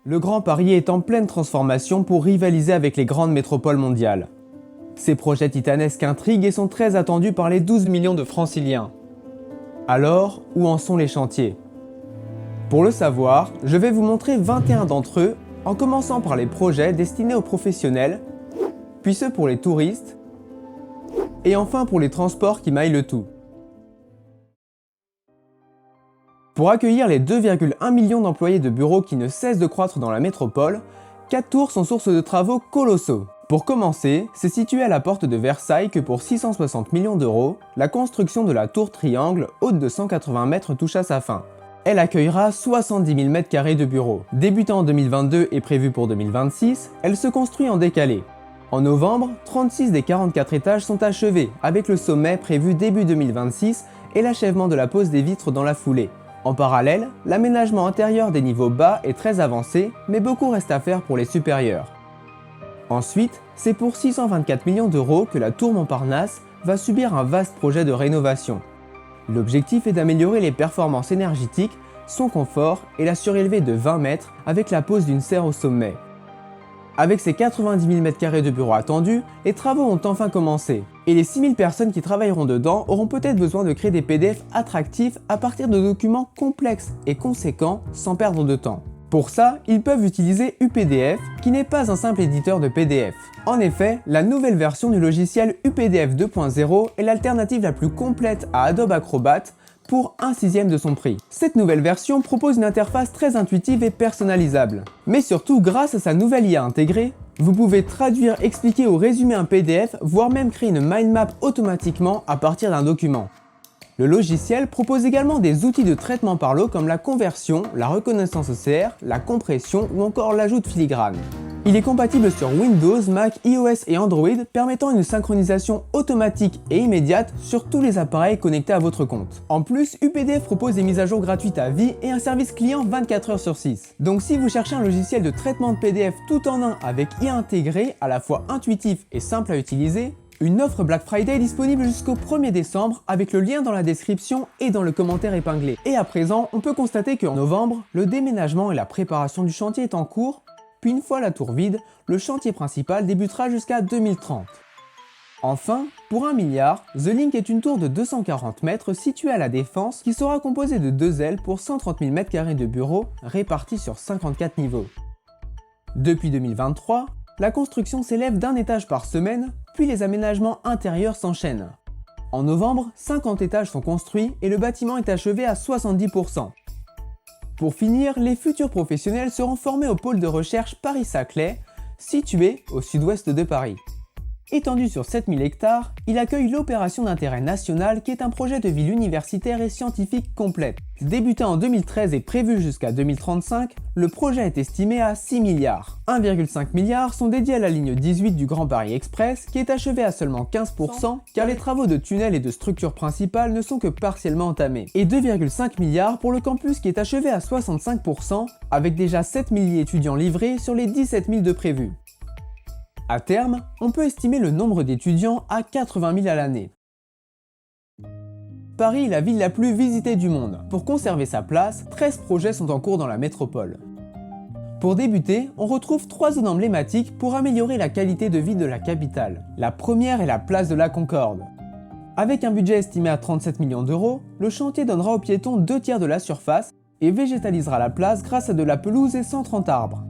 Le Grand Paris est en pleine transformation pour rivaliser avec les grandes métropoles mondiales. Ces projets titanesques intriguent et sont très attendus par les 12 millions de franciliens. Alors, où en sont les chantiers? Pour le savoir, je vais vous montrer 21 d'entre eux, en commençant par les projets destinés aux professionnels, puis ceux pour les touristes, et enfin pour les transports qui maillent le tout. Pour accueillir les 2,1 millions d'employés de bureaux qui ne cessent de croître dans la métropole, 4 tours sont source de travaux colossaux. Pour commencer, c'est situé à la porte de Versailles que pour 660 millions d'euros, la construction de la tour Triangle, haute de 180 mètres, touche à sa fin. Elle accueillera 70 000 m² de bureaux. Débutant en 2022 et prévue pour 2026, elle se construit en décalé. En novembre, 36 des 44 étages sont achevés, avec le sommet prévu début 2026 et l'achèvement de la pose des vitres dans la foulée. En parallèle, l'aménagement intérieur des niveaux bas est très avancé, mais beaucoup reste à faire pour les supérieurs. Ensuite, c'est pour 624 millions d'euros que la tour Montparnasse va subir un vaste projet de rénovation. L'objectif est d'améliorer les performances énergétiques, son confort et la surélever de 20 mètres avec la pose d'une serre au sommet. Avec ses 90 000 m² de bureaux attendus, les travaux ont enfin commencé. Et les 6 000 personnes qui travailleront dedans auront peut-être besoin de créer des PDF attractifs à partir de documents complexes et conséquents sans perdre de temps. Pour ça, ils peuvent utiliser UPDF, qui n'est pas un simple éditeur de PDF. En effet, la nouvelle version du logiciel UPDF 2.0 est l'alternative la plus complète à Adobe Acrobat pour 1/6 de son prix. Cette nouvelle version propose une interface très intuitive et personnalisable. Mais surtout, grâce à sa nouvelle IA intégrée, vous pouvez traduire, expliquer ou résumer un PDF, voire même créer une mind map automatiquement à partir d'un document. Le logiciel propose également des outils de traitement par l'eau comme la conversion, la reconnaissance OCR, la compression ou encore l'ajout de filigrane. Il est compatible sur Windows, Mac, iOS et Android, permettant une synchronisation automatique et immédiate sur tous les appareils connectés à votre compte. En plus, UPDF propose des mises à jour gratuites à vie et un service client 24 h sur 6. Donc si vous cherchez un logiciel de traitement de PDF tout en un avec IA intégrée, à la fois intuitif et simple à utiliser, une offre Black Friday est disponible jusqu'au 1er décembre avec le lien dans la description et dans le commentaire épinglé. Et à présent, on peut constater qu'en novembre, le déménagement et la préparation du chantier est en cours, puis une fois la tour vide, le chantier principal débutera jusqu'à 2030. Enfin, pour 1 milliard, The Link est une tour de 240 mètres située à la Défense qui sera composée de 2 ailes pour 130 000 m² de bureaux répartis sur 54 niveaux. Depuis 2023, la construction s'élève d'un étage par semaine, puis les aménagements intérieurs s'enchaînent. En novembre, 50 étages sont construits et le bâtiment est achevé à 70%. Pour finir, les futurs professionnels seront formés au pôle de recherche Paris-Saclay, situé au sud-ouest de Paris. Étendu sur 7000 hectares, il accueille l'opération d'intérêt national qui est un projet de ville universitaire et scientifique complète. Débuté en 2013 et prévu jusqu'à 2035, le projet est estimé à 6 milliards. 1,5 milliard sont dédiés à la ligne 18 du Grand Paris Express qui est achevée à seulement 15% car les travaux de tunnels et de structures principales ne sont que partiellement entamés. Et 2,5 milliards pour le campus qui est achevé à 65% avec déjà 7 000 étudiants livrés sur les 17 000 de prévus. À terme, on peut estimer le nombre d'étudiants à 80 000 à l'année. Paris est la ville la plus visitée du monde. Pour conserver sa place, 13 projets sont en cours dans la métropole. Pour débuter, on retrouve 3 zones emblématiques pour améliorer la qualité de vie de la capitale. La première est la place de la Concorde. Avec un budget estimé à 37 millions d'euros, le chantier donnera aux piétons 2/3 de la surface et végétalisera la place grâce à de la pelouse et 130 arbres.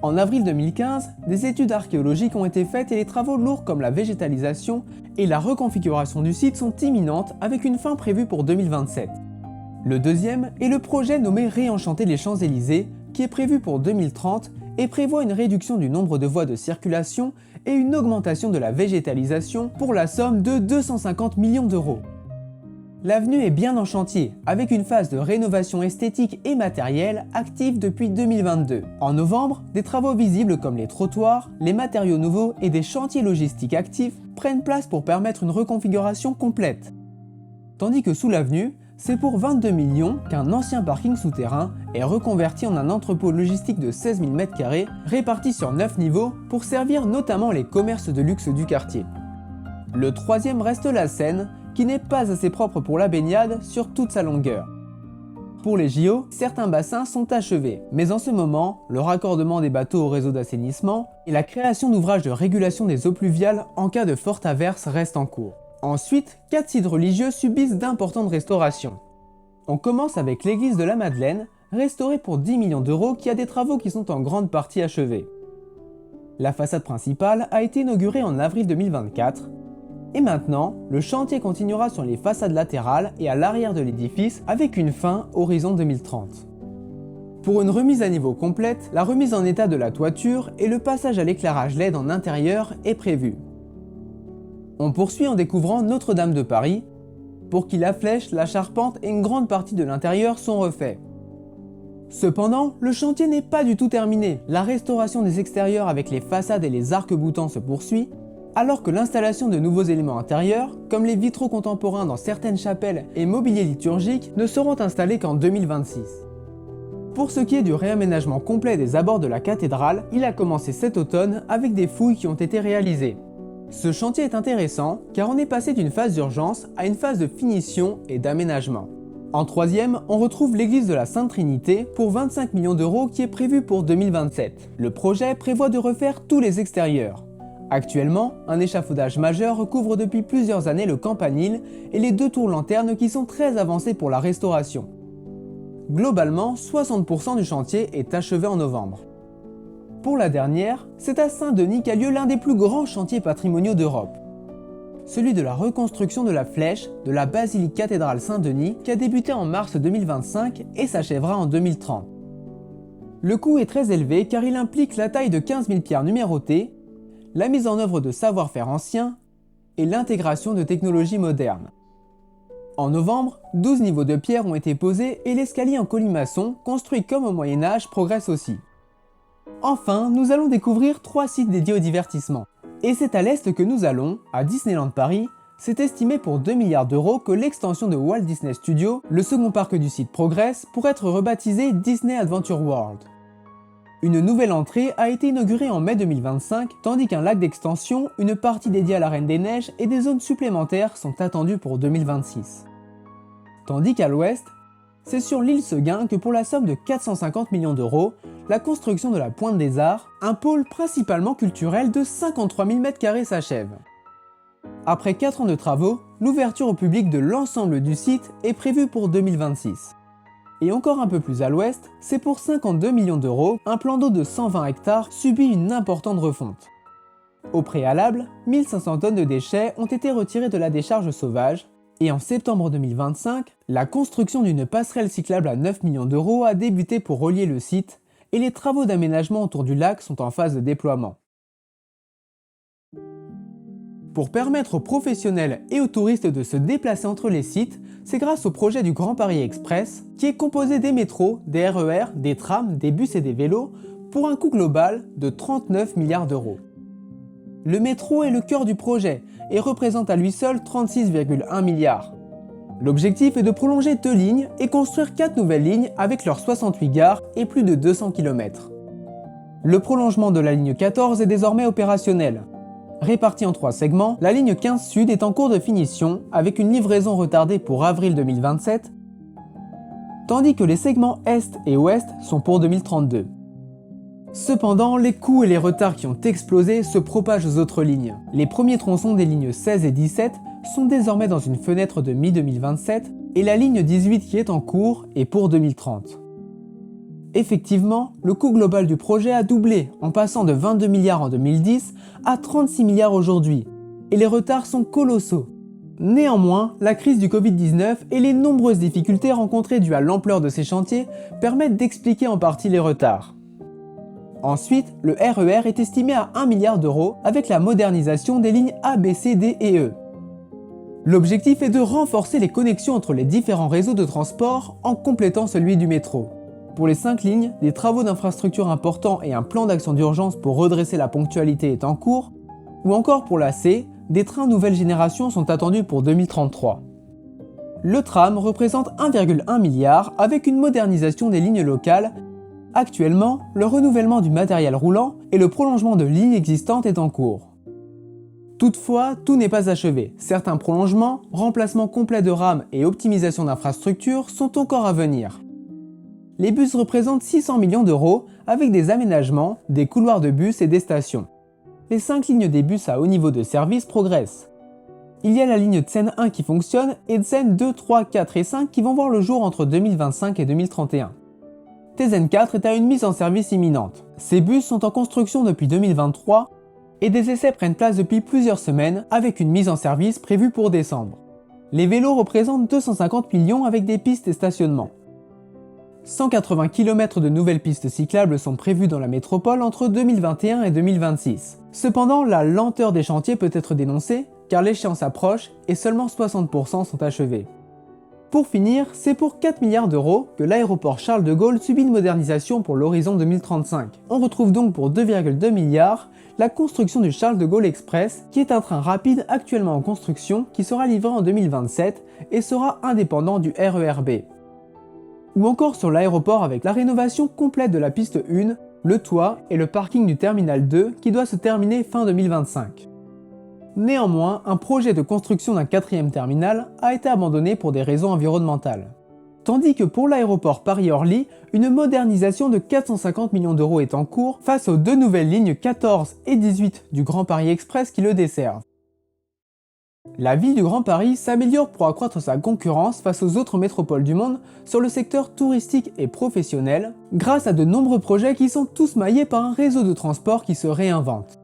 En avril 2015, des études archéologiques ont été faites et les travaux lourds comme la végétalisation et la reconfiguration du site sont imminentes avec une fin prévue pour 2027. Le deuxième est le projet nommé Réenchanter les Champs-Élysées qui est prévu pour 2030 et prévoit une réduction du nombre de voies de circulation et une augmentation de la végétalisation pour la somme de 250 millions d'euros. L'avenue est bien en chantier, avec une phase de rénovation esthétique et matérielle active depuis 2022. En novembre, des travaux visibles comme les trottoirs, les matériaux nouveaux et des chantiers logistiques actifs prennent place pour permettre une reconfiguration complète. Tandis que sous l'avenue, c'est pour 22 millions qu'un ancien parking souterrain est reconverti en un entrepôt logistique de 16 000 m² réparti sur 9 niveaux pour servir notamment les commerces de luxe du quartier. Le troisième reste la Seine, qui n'est pas assez propre pour la baignade sur toute sa longueur. Pour les JO, certains bassins sont achevés, mais en ce moment, le raccordement des bateaux au réseau d'assainissement et la création d'ouvrages de régulation des eaux pluviales en cas de forte averse restent en cours. Ensuite, 4 sites religieux subissent d'importantes restaurations. On commence avec l'église de la Madeleine, restaurée pour 10 millions d'euros qui a des travaux qui sont en grande partie achevés. La façade principale a été inaugurée en avril 2024, et maintenant, le chantier continuera sur les façades latérales et à l'arrière de l'édifice avec une fin horizon 2030. Pour une remise à niveau complète, la remise en état de la toiture et le passage à l'éclairage LED en intérieur est prévu. On poursuit en découvrant Notre-Dame de Paris, pour qui la flèche, la charpente et une grande partie de l'intérieur sont refaits. Cependant, le chantier n'est pas du tout terminé. La restauration des extérieurs avec les façades et les arcs-boutants se poursuit, alors que l'installation de nouveaux éléments intérieurs, comme les vitraux contemporains dans certaines chapelles et mobilier liturgique, ne seront installés qu'en 2026. Pour ce qui est du réaménagement complet des abords de la cathédrale, il a commencé cet automne avec des fouilles qui ont été réalisées. Ce chantier est intéressant car on est passé d'une phase d'urgence à une phase de finition et d'aménagement. En troisième, on retrouve l'église de la Sainte Trinité pour 25 millions d'euros qui est prévue pour 2027. Le projet prévoit de refaire tous les extérieurs. Actuellement, un échafaudage majeur recouvre depuis plusieurs années le campanile et les 2 tours lanternes qui sont très avancées pour la restauration. Globalement, 60% du chantier est achevé en novembre. Pour la dernière, c'est à Saint-Denis qu'a lieu l'un des plus grands chantiers patrimoniaux d'Europe. Celui de la reconstruction de la flèche de la basilique cathédrale Saint-Denis qui a débuté en mars 2025 et s'achèvera en 2030. Le coût est très élevé car il implique la taille de 15 000 pierres numérotées, la mise en œuvre de savoir-faire anciens et l'intégration de technologies modernes. En novembre, 12 niveaux de pierre ont été posés et l'escalier en colimaçon, construit comme au Moyen-Âge, progresse aussi. Enfin, nous allons découvrir 3 sites dédiés au divertissement. Et c'est à l'est que nous allons, à Disneyland Paris. C'est estimé pour 2 milliards d'euros que l'extension de Walt Disney Studios, le second parc du site, progresse pour être rebaptisé Disney Adventure World. Une nouvelle entrée a été inaugurée en mai 2025, tandis qu'un lac d'extension, une partie dédiée à la Reine des Neiges et des zones supplémentaires sont attendues pour 2026. Tandis qu'à l'ouest, c'est sur l'île Seguin que pour la somme de 450 millions d'euros, la construction de la Pointe des Arts, un pôle principalement culturel de 53 000 m² s'achève. Après 4 ans de travaux, l'ouverture au public de l'ensemble du site est prévue pour 2026. Et encore un peu plus à l'ouest, c'est pour 52 millions d'euros, un plan d'eau de 120 hectares subit une importante refonte. Au préalable, 1500 tonnes de déchets ont été retirées de la décharge sauvage, et en septembre 2025, la construction d'une passerelle cyclable à 9 millions d'euros a débuté pour relier le site, et les travaux d'aménagement autour du lac sont en phase de déploiement. Pour permettre aux professionnels et aux touristes de se déplacer entre les sites, c'est grâce au projet du Grand Paris Express, qui est composé des métros, des RER, des trams, des bus et des vélos, pour un coût global de 39 milliards d'euros. Le métro est le cœur du projet et représente à lui seul 36,1 milliards. L'objectif est de prolonger 2 lignes et construire 4 nouvelles lignes avec leurs 68 gares et plus de 200 km. Le prolongement de la ligne 14 est désormais opérationnel. Répartie en 3 segments, la ligne 15 Sud est en cours de finition avec une livraison retardée pour avril 2027, tandis que les segments Est et Ouest sont pour 2032. Cependant, les coûts et les retards qui ont explosé se propagent aux autres lignes. Les premiers tronçons des lignes 16 et 17 sont désormais dans une fenêtre de mi-2027 et la ligne 18 qui est en cours est pour 2030. Effectivement, le coût global du projet a doublé en passant de 22 milliards en 2010 à 36 milliards aujourd'hui, et les retards sont colossaux. Néanmoins, la crise du Covid-19 et les nombreuses difficultés rencontrées dues à l'ampleur de ces chantiers permettent d'expliquer en partie les retards. Ensuite, le RER est estimé à 1 milliard d'euros avec la modernisation des lignes A, B, C, D et E. L'objectif est de renforcer les connexions entre les différents réseaux de transport en complétant celui du métro. Pour les 5 lignes, des travaux d'infrastructure importants et un plan d'action d'urgence pour redresser la ponctualité est en cours, ou encore pour la C, des trains nouvelle génération sont attendus pour 2033. Le tram représente 1,1 milliard avec une modernisation des lignes locales. Actuellement, le renouvellement du matériel roulant et le prolongement de lignes existantes est en cours. Toutefois, tout n'est pas achevé. Certains prolongements, remplacements complets de rames et optimisation d'infrastructures sont encore à venir. Les bus représentent 600 millions d'euros avec des aménagements, des couloirs de bus et des stations. Les 5 lignes des bus à haut niveau de service progressent. Il y a la ligne Tsen 1 qui fonctionne et Tsen 2, 3, 4 et 5 qui vont voir le jour entre 2025 et 2031. Tsen 4 est à une mise en service imminente. Ces bus sont en construction depuis 2023 et des essais prennent place depuis plusieurs semaines avec une mise en service prévue pour décembre. Les vélos représentent 250 millions avec des pistes et stationnements. 180 km de nouvelles pistes cyclables sont prévues dans la métropole entre 2021 et 2026. Cependant, la lenteur des chantiers peut être dénoncée car l'échéance approche et seulement 60% sont achevés. Pour finir, c'est pour 4 milliards d'euros que l'aéroport Charles de Gaulle subit une modernisation pour l'horizon 2035. On retrouve donc pour 2,2 milliards la construction du Charles de Gaulle Express, qui est un train rapide actuellement en construction qui sera livré en 2027 et sera indépendant du RER B. Ou encore sur l'aéroport avec la rénovation complète de la piste 1, le toit et le parking du terminal 2 qui doit se terminer fin 2025. Néanmoins, un projet de construction d'un 4e terminal a été abandonné pour des raisons environnementales. Tandis que pour l'aéroport Paris-Orly, une modernisation de 450 millions d'euros est en cours face aux 2 nouvelles lignes 14 et 18 du Grand Paris Express qui le desservent. La ville du Grand Paris s'améliore pour accroître sa concurrence face aux autres métropoles du monde sur le secteur touristique et professionnel, grâce à de nombreux projets qui sont tous maillés par un réseau de transport qui se réinvente.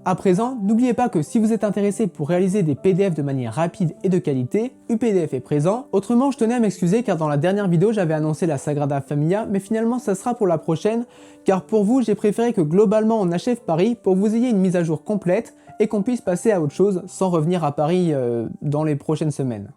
À présent, n'oubliez pas que si vous êtes intéressé pour réaliser des PDF de manière rapide et de qualité, UPDF est présent. Autrement, je tenais à m'excuser car dans la dernière vidéo, j'avais annoncé la Sagrada Familia, mais finalement ça sera pour la prochaine, car pour vous, j'ai préféré que globalement on achève Paris pour que vous ayez une mise à jour complète et qu'on puisse passer à autre chose sans revenir à Paris dans les prochaines semaines.